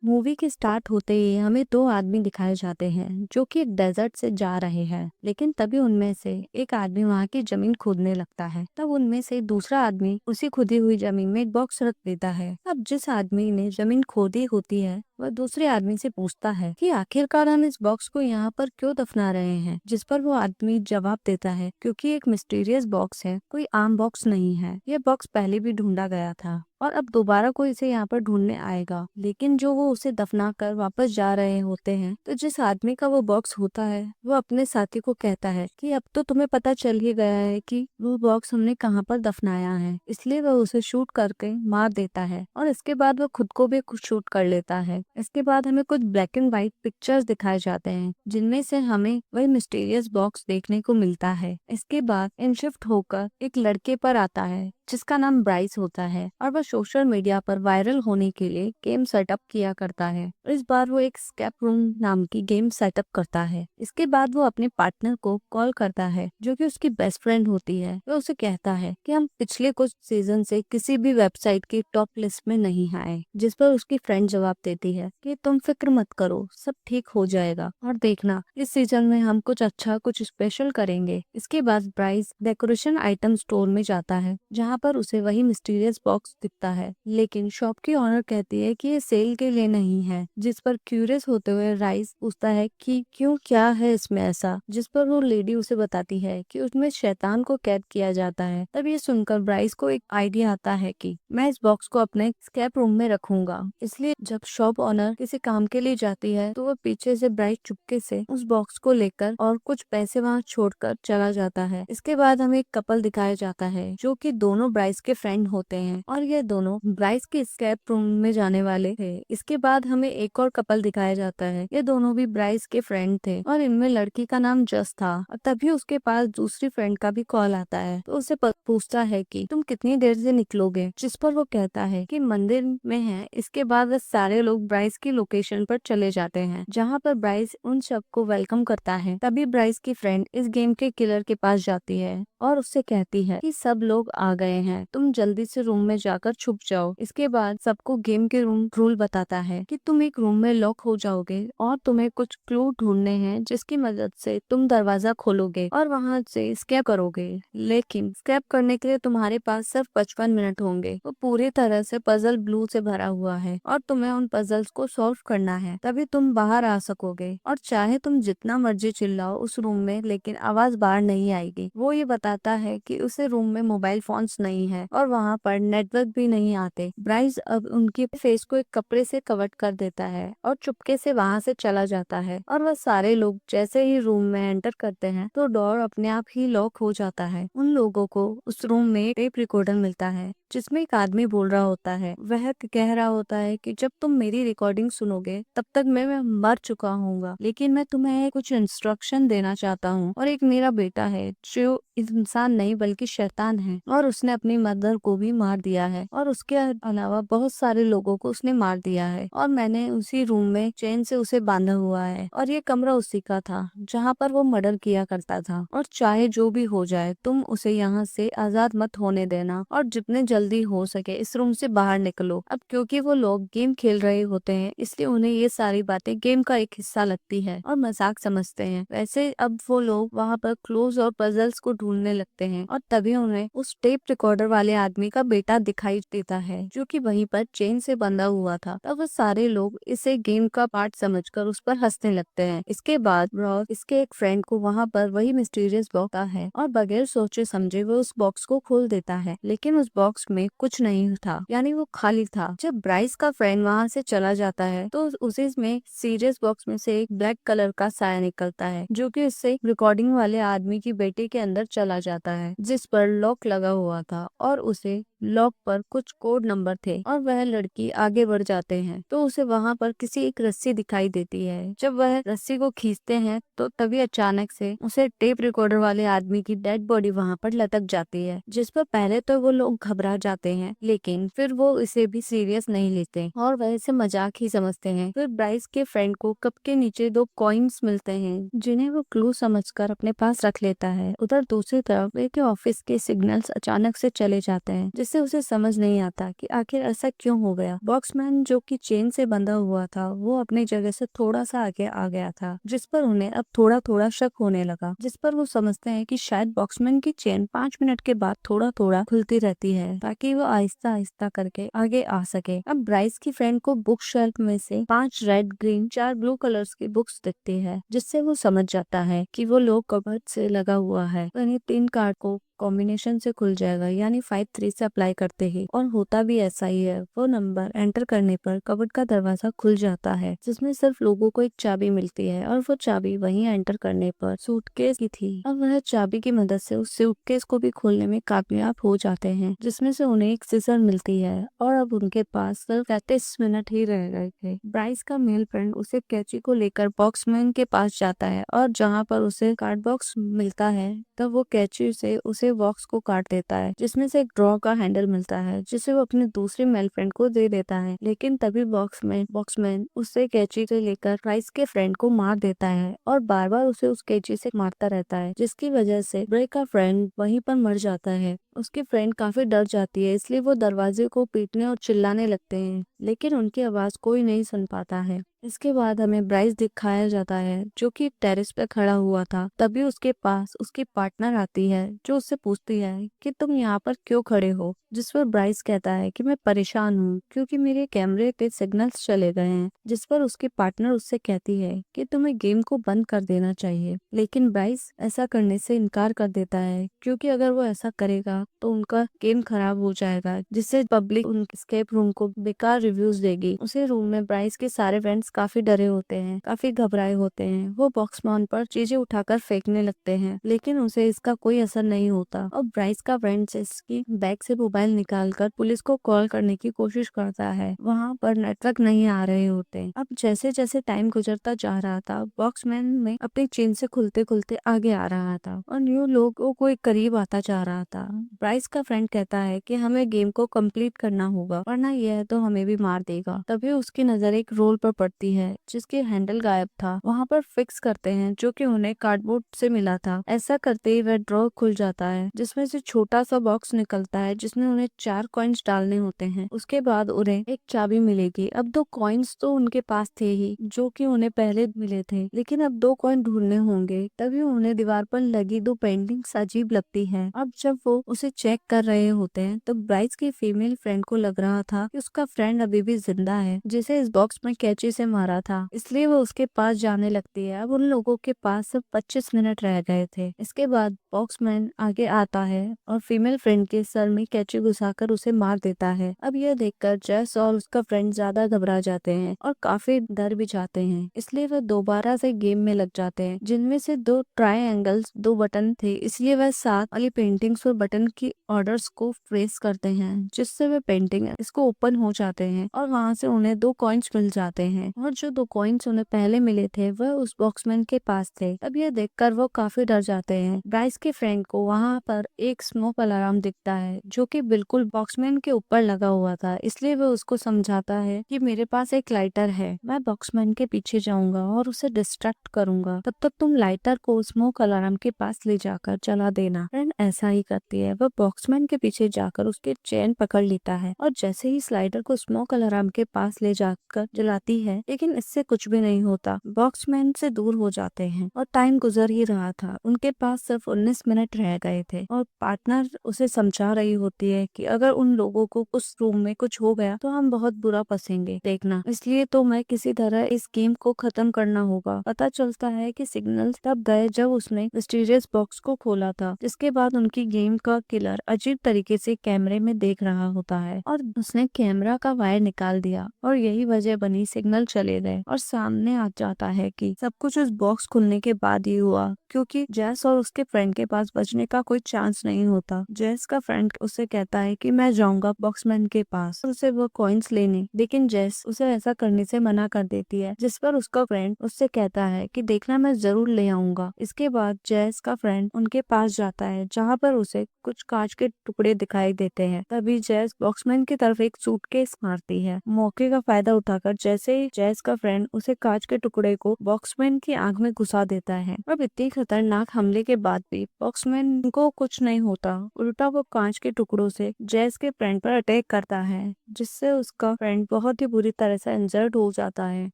Movie के start होते ही हमें दो आदमी दिखाए जाते हैं जो कि एक डेजर्ट से जा रहे हैं। लेकिन तभी उनमें से एक आदमी वहां की जमीन खोदने लगता है। तब उनमें से दूसरा आदमी उसी खुदी हुई जमीन में एक बॉक्स रख देता है। अब जिस आदमी ने जमीन खोदी होती है वह दूसरे आदमी से पूछता है कि आखिरकार हम इस बॉक्स को यहाँ पर क्यों दफना रहे हैं, जिस पर वो आदमी जवाब देता है क्योंकि एक मिस्टीरियस बॉक्स है, कोई आम बॉक्स नहीं है। यह बॉक्स पहले भी ढूंढा गया था और अब दोबारा कोई इसे यहाँ पर ढूंढने आएगा। लेकिन जो वो उसे दफना कर वापस जा रहे होते हैं तो जिस आदमी का वो बॉक्स होता है वो अपने साथी को कहता है कि अब तो तुम्हें पता चल ही गया है कि वो बॉक्स हमने कहाँ पर दफनाया है, इसलिए वह उसे शूट करके मार देता है और इसके बाद वो खुद को भी कुछ शूट कर लेता है। इसके बाद हमें कुछ ब्लैक एंड व्हाइट पिक्चर्स दिखाए जाते हैं जिनमें से हमें वही मिस्टीरियस बॉक्स देखने को मिलता है। इसके बाद इन शिफ्ट होकर एक लड़के पर आता है जिसका नाम ब्राइस होता है और वह सोशल मीडिया पर वायरल होने के लिए गेम सेटअप किया करता है। इस बार वो एक स्केप रूम नाम की गेम सेटअप करता है। इसके बाद वो अपने पार्टनर को कॉल करता है जो कि उसकी बेस्ट फ्रेंड होती है। वो उसे कहता है कि हम पिछले कुछ सीजन से किसी भी वेबसाइट की टॉप लिस्ट में नहीं आए, जिस पर उसकी फ्रेंड जवाब देती है कि तुम फिक्र मत करो, सब ठीक हो जाएगा और देखना इस सीजन में हम कुछ अच्छा कुछ स्पेशल करेंगे। इसके बाद ब्राइस डेकोरेशन आइटम स्टोर में जाता है जहाँ पर उसे वही मिस्टीरियस बॉक्स दिखता है। लेकिन शॉप की ऑनर कहती है कि ये सेल के लिए नहीं है, जिस पर क्यूरियस होते हुए राइस पूछता है कि क्यों, क्या है इसमें ऐसा, जिस पर वो लेडी उसे बताती है कि उसमें शैतान को कैद किया जाता है। तब ये सुनकर ब्राइस को एक आइडिया आता है कि मैं इस बॉक्स को अपने स्केप रूम में रखूंगा। इसलिए जब शॉप ऑनर किसी काम के लिए जाती है तो वो पीछे से ब्राइस चुपके से उस बॉक्स को लेकर और कुछ पैसे वहाँ छोड़कर चला जाता है। इसके बाद हमें एक कपल दिखाया जाता है जो कि दोनों ब्राइस के फ्रेंड होते हैं और ये दोनों ब्राइस के स्केप रूम में जाने वाले थे। इसके बाद हमें एक और कपल दिखाया जाता है। ये दोनों भी ब्राइस के फ्रेंड थे और इनमें लड़की का नाम जस था और तभी उसके पास दूसरी फ्रेंड का भी कॉल आता है तो उसे पूछता है कि तुम कितनी देर से निकलोगे, जिस पर वो कहता है कि मंदिर में है। इसके बाद वह सारे लोग ब्राइस की लोकेशन पर चले जाते हैं जहाँ पर ब्राइस उन सबको वेलकम करता है। तभी ब्राइस की फ्रेंड इस गेम के किलर के पास जाती है और उससे कहती है कि सब लोग आ गए हैं, तुम जल्दी से रूम में जाकर छुप जाओ। इसके बाद सबको गेम के रूल बताता है कि तुम एक रूम में लॉक हो जाओगे और तुम्हें कुछ क्लू ढूंढने हैं जिसकी मदद से तुम दरवाजा खोलोगे और वहां से स्केप करोगे। लेकिन स्केप करने के लिए तुम्हारे पास सिर्फ 55 मिनट होंगे। वो पूरी तरह से पजल ब्लू से भरा हुआ है और तुम्हें उन पजल्स को सॉल्व करना है, तभी तुम बाहर आ सकोगे। और चाहे तुम जितना मर्जी चिल्लाओ उस रूम में, लेकिन आवाज बाहर नहीं आएगी। वो ये बताता है कि उसे रूम में मोबाइल फोन्स नहीं है और वहाँ पर नेटवर्क भी नहीं आते। ब्राइस अब उनके फेस को एक कपड़े से कवर कर देता है और चुपके से वहाँ से चला जाता है और वह सारे लोग जैसे ही रूम में एंटर करते हैं तो डोर अपने आप ही लॉक हो जाता है। उन लोगों को उस रूम में टेप रिकॉर्डर मिलता है जिसमें एक आदमी बोल रहा होता है। वह कह रहा होता है कि जब तुम मेरी रिकॉर्डिंग सुनोगे तब तक मैं मर चुका हूँ, लेकिन मैं तुम्हें कुछ इंस्ट्रक्शन देना चाहता हूँ। और एक मेरा बेटा है जो इंसान नहीं बल्कि शैतान है और उसने अपनी मदर को भी मार दिया है और उसके अलावा बहुत सारे लोगों को उसने मार दिया है और मैंने उसी रूम में चेन से उसे बांधा हुआ है और ये कमरा उसी का था जहाँ पर वो मर्डर किया करता था। और चाहे जो भी हो जाए तुम उसे यहाँ से आजाद मत होने देना और जितने जल्दी हो सके इस रूम से बाहर निकलो। अब क्योंकि वो लोग गेम खेल रहे होते हैं इसलिए उन्हें ये सारी बातें गेम का एक हिस्सा लगती है और मजाक समझते हैं। वैसे अब वो लोग वहाँ पर क्लोज और पजल्स को ढूंढने लगते हैं और तभी उन्हें उस टेप रिकॉर्डर वाले आदमी का बेटा दिखाई देता है जो कि वहीं पर चेन से बंधा हुआ था। तब वो सारे लोग इसे गेम का पार्ट समझकर उस पर हंसने लगते हैं। इसके बाद रॉस इसके एक फ्रेंड को वहाँ पर वही मिस्टीरियस बॉक्स आता है और बगैर सोचे समझे वो उस बॉक्स को खोल देता है, लेकिन उस बॉक्स में कुछ नहीं था, यानी वो खाली था। जब ब्राइस का फ्रेंड वहाँ से चला जाता है तो उसी में सीरियस बॉक्स में से एक ब्लैक कलर का साया निकलता है जो कि उससे रिकॉर्डिंग वाले आदमी की बेटे के अंदर चला जाता है जिस पर लॉक लगा हुआ था और उसे लॉक पर कुछ कोड नंबर थे। और वह लड़की आगे बढ़ जाते हैं तो उसे वहाँ पर किसी एक रस्सी दिखाई देती है। जब वह रस्सी को खींचते हैं तो तभी अचानक से उसे टेप रिकॉर्डर वाले आदमी की डेड बॉडी वहाँ पर लटक जाती है, जिस पर पहले तो वो लोग घबरा जाते हैं लेकिन फिर वो इसे भी सीरियस नहीं लेते और वह इसे मजाक ही समझते हैं। फिर ब्राइस के फ्रेंड को कप के नीचे दो कॉइन्स मिलते हैं जिन्हें वो क्लू समझकर अपने पास रख लेता है। उधर दूसरी तरफ एक ऑफिस के सिग्नल्स अचानक से चले जाते हैं जिससे उसे समझ नहीं आता कि आखिर ऐसा क्यों हो गया। बॉक्समैन जो कि चेन से बंधा हुआ था वो अपनी जगह से थोड़ा सा आगे आ गया था, जिस पर उन्हें अब थोड़ा थोड़ा शक होने लगा, जिस पर वो समझते हैं कि शायद बॉक्समैन की चेन 5 मिनट के बाद थोड़ा थोड़ा खुलती रहती है ताकि वो आहिस्ता आहिस्ता करके आगे आ सके। अब ब्राइस की फ्रेंड को बुक शेल्फ में से 5 रेड, ग्रीन, 4 ब्लू कलर्स की बुक्स दिखती है, जिससे वो समझ जाता है कि वो लोग कबर्ड से लगा हुआ है। तो इन्हें 3 कार्ड को कॉम्बिनेशन से खुल जाएगा, यानी 5-3 से अप्लाई करते ही, और होता भी ऐसा ही है। वो नंबर एंटर करने पर कबर्ड का दरवाजा खुल जाता है, जिसमें सिर्फ लोगों को एक चाबी मिलती है, और वो चाबी वहीं एंटर करने पर सूटकेस की थी। अब वह चाबी की मदद से उस सूटकेस को भी खोलने में कामयाब हो जाते हैं, जिसमें से उन्हें एक सीजर मिलती है, और अब उनके पास सिर्फ 33 मिनट ही रह गए थे। ब्राइस का मेल फ्रेंड उसे कैची को लेकर बॉक्समैन के पास जाता है, और जहाँ पर उसे कार्ड बॉक्स मिलता है तब वो कैची से उसे बॉक्स को काट देता है, जिसमें से एक ड्रॉ का हैंडल मिलता है, जिसे वो अपने दूसरे मेल फ्रेंड को दे देता है। लेकिन तभी बॉक्समैन उसे कैची से लेकर ब्राइस के फ्रेंड को मार देता है, और बार बार उसे उस कैची से मारता रहता है, जिसकी वजह से ब्रेक का फ्रेंड वहीं पर मर जाता है। उसकी फ्रेंड काफी डर जाती है, इसलिए वो दरवाजे को पीटने और चिल्लाने लगते हैं, लेकिन उनकी आवाज कोई नहीं सुन पाता है। इसके बाद हमें ब्राइस दिखाया जाता है, जो कि टेरेस पे खड़ा हुआ था। तभी उसके पास उसकी पार्टनर आती है, जो उससे पूछती है कि तुम यहाँ पर क्यों खड़े हो, जिस पर ब्राइस कहता है कि मैं परेशान हूँ क्योंकि मेरे कैमरे के सिग्नल्स चले गए हैं, जिस पर उसकी पार्टनर उससे कहती है कि तुम्हें गेम को बंद कर देना चाहिए। लेकिन ब्राइस ऐसा करने से इनकार कर देता है, क्योंकि अगर वो ऐसा करेगा तो उनका गेम खराब हो जाएगा, जिससे पब्लिक उन स्केप रूम को बेकार रिव्यूज देगी। उसी रूम में ब्राइस के सारे फ्रेंड्स काफी डरे होते हैं, काफी घबराए होते हैं। वो बॉक्समैन पर चीजें उठाकर फेंकने लगते हैं, लेकिन उसे इसका कोई असर नहीं होता। और ब्राइस का फ्रेंड इसकी बैग से मोबाइल निकालकर पुलिस को कॉल करने की कोशिश करता है। वहाँ पर नेटवर्क नहीं आ रहे होते। अब जैसे जैसे टाइम गुजरता जा रहा था, बॉक्समैन में अपनी चेन से खुलते खुलते आगे आ रहा था, और न्यू लोगों को एक करीब आता जा रहा था। ब्राइस का फ्रेंड कहता है कि हमें गेम को कंप्लीट करना होगा, वरना यह तो हमें भी मार देगा। तभी उसकी नजर एक रोल पर पड़ती है, जिसके हैंडल गायब था। वहाँ पर फिक्स करते हैं, जो कि उन्हें कार्डबोर्ड से मिला था। ऐसा करते ही वह ड्रॉ खुल जाता है, जिसमें से छोटा सा बॉक्स निकलता है, जिसमें उन्हें 4 कॉइन्स डालने होते हैं। उसके बाद उन्हें एक चाबी मिलेगी। अब 2 कॉइन्स तो उनके पास थे ही, जो कि उन्हें पहले मिले थे, लेकिन अब 2 कॉइन ढूंढने होंगे। तभी उन्हें दीवार पर लगी 2 पेंटिंग्स अजीब लगती है। अब जब वो उसे चेक कर रहे होते हैं तो ब्राइस की फीमेल फ्रेंड को लग रहा था कि उसका फ्रेंड अभी भी जिंदा है, जिसे इस बॉक्स में कैंची से मारा था, इसलिए वो उसके पास जाने लगती है। अब उन लोगों के पास सिर्फ 25 मिनट रह गए थे। इसके बाद बॉक्समैन आगे आता है और फीमेल फ्रेंड के सर में कैंची घुसाकर उसे मार देता है। अब यह देखकर जेस और उसका फ्रेंड ज्यादा घबरा जाते हैं और काफी डर भी जाते हैं, इसलिए वह दोबारा से गेम में लग जाते हैं, जिनमें से 2 ट्रायंगल्स 2 बटन थे, इसलिए वह 7 वाली पेंटिंग्स और बटन की ऑर्डर्स को प्रेस करते हैं, जिससे वे पेंटिंग इसको ओपन हो जाते हैं, और वहां से उन्हें 2 कॉइन्स मिल जाते हैं। और जो 2 कॉइन्स उन्हें पहले मिले थे वह उस बॉक्समैन के पास थे। अब यह देखकर वो काफी डर जाते हैं। ब्राइस के फ्रेंड को वहां पर एक स्मोक अलार्म दिखता है, जो कि बिल्कुल बॉक्समैन के ऊपर लगा हुआ था, इसलिए वो उसको समझाता है कि मेरे पास एक लाइटर है, मैं बॉक्समैन के पीछे जाऊंगा और उसे डिस्ट्रैक्ट करूंगा, तब तक तुम लाइटर को स्मोक अलार्म के पास ले जाकर जला देना। फ्रेंड ऐसा ही करती है, वह बॉक्समैन के पीछे जाकर उसके चेन पकड़ लेता है, और जैसे ही स्लाइडर को स्मोक अलार्म के पास ले जाकर जलाती है, लेकिन इससे कुछ भी नहीं होता। बॉक्समैन से दूर हो जाते हैं और टाइम गुजर ही रहा था। उनके पास सिर्फ 19 मिनट रह गए थे, और पार्टनर उसे समझा रही होती है कि अगर उन लोगों को उस रूम में कुछ हो गया तो हम बहुत बुरा फंसेंगे देखना, इसलिए तो मैं किसी तरह इस गेम को खत्म करना होगा। पता चलता है कि सिग्नल तब गए जब उसने मिस्टीरियस बॉक्स को खोला था, जिसके बाद उनकी गेम का किलर अजीब तरीके से कैमरे में देख रहा होता है, और उसने कैमरा का वायर निकाल दिया, और यही वजह बनी सिग्नल चले गए। और सामने आ जाता है कि सब कुछ उस बॉक्स खुलने के बाद ही हुआ, क्योंकि जैस और उसके फ्रेंड के पास बचने का कोई चांस नहीं होता। जैस का फ्रेंड उसे कहता है कि मैं जाऊंगा बॉक्समैन के पास उसे वो कॉइन्स लेने, लेकिन जैस उसे ऐसा करने से मना कर देती है, जिस पर उसका फ्रेंड उससे कहता है कि देखना मैं जरूर ले आऊंगा। इसके बाद जैस का फ्रेंड उनके पास जाता है, जहाँ पर उसे कुछ कांच के टुकड़े दिखाई देते हैं। तभी जैस बॉक्समैन की तरफ एक सूटकेस मारती है। मौके का फायदा उठाकर जैसे ही जैस जैस का फ्रेंड उसे कांच के टुकड़े को बॉक्समैन की आंख में घुसा देता है। अब इतनी खतरनाक हमले के बाद भी बॉक्समैन को कुछ नहीं होता, उल्टा वो कांच के टुकड़ों से जैस के फ्रेंड पर अटैक करता है, जिससे उसका फ्रेंड बहुत ही बुरी तरह से इंजर्ड हो जाता है।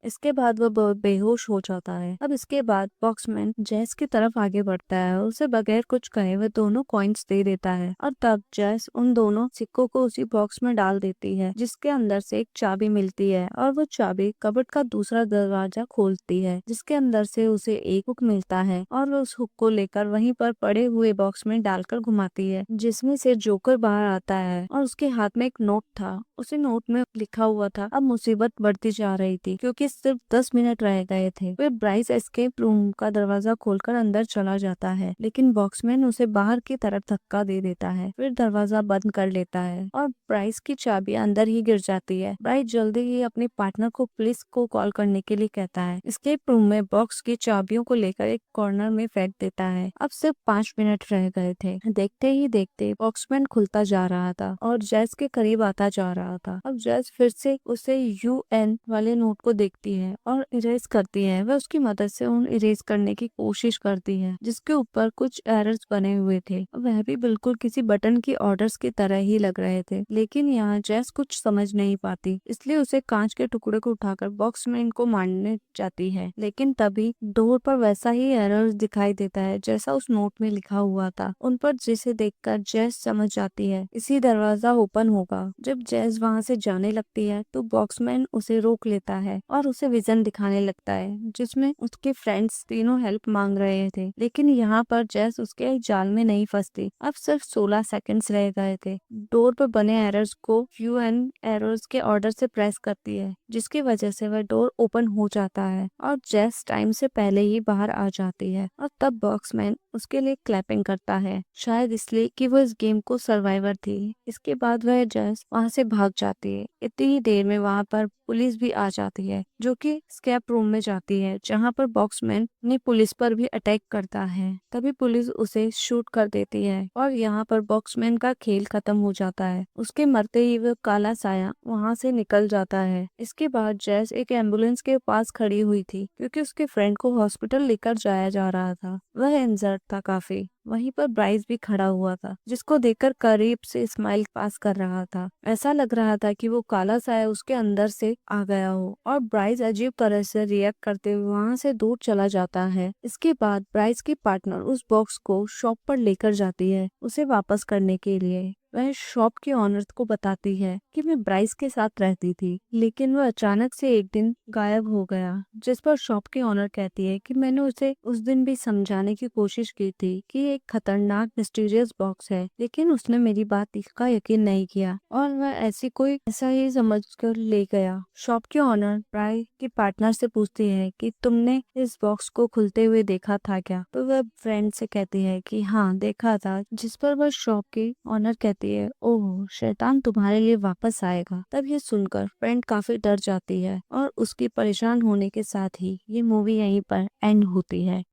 इसके बाद वो बेहोश हो जाता है। अब इसके बाद बॉक्समैन जैस की तरफ आगे बढ़ता है, उसे बगैर कुछ कहे वह दोनों कॉइन्स दे देता है और तब जैस उन दोनों सिक्कों को उसी बॉक्स में डाल देती है, जिसके अंदर से एक चाबी मिलती है और वो चाबी कबर्ड का दूसरा दरवाजा खोलती है, जिसके अंदर से उसे एक हुक मिलता है और वो उस हुक को लेकर वहीं पर पड़े हुए बॉक्स में डालकर घुमाती है, जिसमें से जोकर बाहर आता है और उसके हाथ में एक नोट था। उसी नोट में लिखा हुआ था अब मुसीबत बढ़ती जा रही थी क्योंकि सिर्फ 10 मिनट रह गए थे। फिर ब्राइस एस्केप रूम का दरवाजा खोलकर अंदर चला जाता है, लेकिन बॉक्समैन उसे बाहर की तरफ धक्का दे देता है, फिर दरवाजा बंद कर लेता है और ब्राइस की चाबी अंदर ही गिर जाती है। ब्राइस जल्दी ही अपने पार्टनर को पुलिस को कॉल करने के लिए कहता है। एस्केप रूम में बॉक्स की चाबियों को लेकर एक कॉर्नर में फेंक देता है। अब सिर्फ 5 मिनट रह गए थे। देखते ही देखते बॉक्समैन खुलता जा रहा था और जैस के करीब आता जा रहा था। अब जैस फिर से उसे UN वाले नोट को देखती है और इरेज करती है। वह उसकी मदद से उन इरेज करने की कोशिश करती है, जिसके ऊपर कुछ एरर्स बने हुए थे। वह भी बिल्कुल किसी बटन की ऑर्डर्स की तरह ही लग रहे थे, लेकिन यहाँ जैस कुछ समझ नहीं पाती, इसलिए उसे कांच के टुकड़े को उठाकर बॉक्समैन को मारने जाती है। लेकिन तभी डोर पर वैसा ही एरर्स दिखाई देता है जैसा उस नोट में लिखा हुआ था, उन पर, जिसे देखकर जैस समझ जाती है इसी दरवाजा ओपन होगा। जब जैस वहाँ से जाने लगती है तो बॉक्समैन उसे रोक लेता है और उसे विजन दिखाने लगता है, जिसमें उसके फ्रेंड्स तीनों हेल्प मांग रहे थे। लेकिन यहाँ पर जैस उसके जाल में नहीं फंसती। अब सिर्फ 16 सेकंड्स रह गए थे। डोर पर बने एरर्स को UN एरर्स के ऑर्डर से प्रेस करती है, जिसकी वजह से वह डोर ओपन हो जाता है और जैस टाइम से पहले ही बाहर आ जाती है। और तब बॉक्समैन उसके लिए क्लैपिंग करता है, शायद इसलिए कि वो इस गेम को सर्वाइवर थी। इसके बाद वह जैस वहाँ से भाग जाती है। इतनी ही देर में वहाँ पर पुलिस भी आ जाती है, जो कि स्केप रूम में जाती है, जहाँ पर बॉक्समैन ने पुलिस पर भी अटैक करता है। तभी पुलिस उसे शूट कर देती है और यहाँ पर बॉक्समैन का खेल खत्म हो जाता है। उसके मरते ही वह काला साया वहाँ से निकल जाता है। इसके बाद जैस एक एम्बुलेंस के पास खड़ी हुई थी क्योंकि उसके फ्रेंड को हॉस्पिटल लेकर जाया जा रहा था। वह इंजर्ड था काफी। वहीं पर ब्राइस भी खड़ा हुआ था, जिसको देखकर करीब से स्माइल पास कर रहा था। ऐसा लग रहा था कि वो काला साया उसके अंदर से आ गया हो और ब्राइस अजीब तरह से रिएक्ट करते हुए वहाँ से दूर चला जाता है। इसके बाद ब्राइस की पार्टनर उस बॉक्स को शॉप पर लेकर जाती है उसे वापस करने के लिए। वह शॉप के ऑनर को बताती है कि मैं ब्राइस के साथ रहती थी, लेकिन वह अचानक से एक दिन गायब हो गया। जिस पर शॉप के ऑनर कहती है कि मैंने उसे उस दिन भी समझाने की कोशिश की थी कि एक खतरनाक मिस्टीरियस बॉक्स है, लेकिन उसने मेरी बात का यकीन नहीं किया और वह ऐसा ही समझ कर ले गया। शॉप के ऑनर ब्राइस की पार्टनर से पूछती है कि तुमने इस बॉक्स को खुलते हुए देखा था क्या? तो वह फ्रेंड से कहती है कि हाँ देखा था, जिस पर वह शॉप के ऑनर कहती है ओह शैतान तुम्हारे लिए वापस आएगा। तब ये सुनकर फ्रेंड काफी डर जाती है और उसकी परेशान होने के साथ ही ये मूवी यहीं पर एंड होती है।